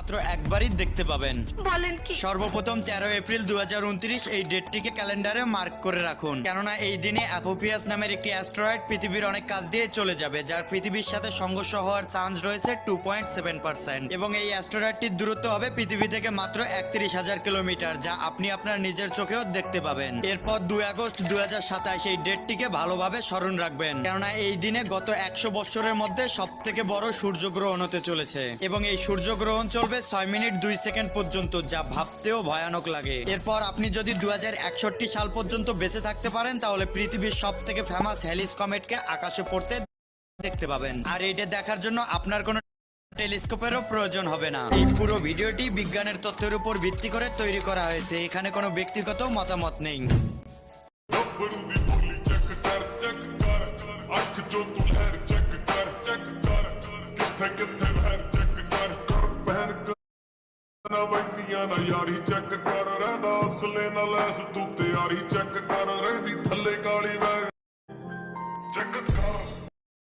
মাত্র একবারই দেখতে পাবেন। সর্বপ্রথম 13 এপ্রিল 2029 এই ডেটটিকে ক্যালেন্ডারে মার্ক করে রাখুন, কেননা এই দিনে অ্যাপোফিয়াস নামের একটি অ্যাস্টেরয়েড পৃথিবীর অনেক কাছ দিয়ে চলে যাবে, যার পৃথিবীর সাথে সংঘর্ষ হওয়ার চান্স রয়েছে 2.7%। এবং এই অ্যাস্টেরয়েডটির দূরত্ব হবে পৃথিবী থেকে মাত্র 31,000 কিলোমিটার, যা আপনি আপনার নিজের চোখেও দেখতে পাবেন। এরপর 2 আগস্ট 2027 এই ডেটটিকে ভালোভাবে স্মরণ রাখবেন, কেননা এই দিনে গত 100 বছরের মধ্যে সব থেকে বড় সূর্যগ্রহণ হতে চলেছে এবং এই সূর্যগ্রহণ চলবে 6 মিনিট 2 সেকেন্ড পর্যন্ত, যা ভাবতেও ভয়ানক লাগে। এরপর আপনি যদি 2061 সাল পর্যন্ত বেঁচে থাকতে পারেন, তাহলে পৃথিবীর সব থেকে ফেমাস হ্যালিস কমেটকে আকাশে পড়তে দেখতে পাবেন। আর এটা দেখার জন্য আপনার কোনো টেলিস্কোপেরও প্রয়োজন হবে না। এই পুরো ভিডিওটি বিজ্ঞানের তথ্যের উপর ভিত্তি করে তৈরি করা হয়েছে, এখানে কোনো ব্যক্তিগত মতামত নেই। ਨਾ ਯਾਰੀ ਚੈੱਕ ਕਰ ਰਹਿੰਦਾ ਅਸਲੇ ਨਾਲ ਐਸ ਤੂੰ ਤਿਆਰੀ ਚੈੱਕ ਕਰ ਰਹਿੰਦੀ ਥੱਲੇ ਕਾਲੀ ਵੈਗ ਚੈੱਕ ਕਰ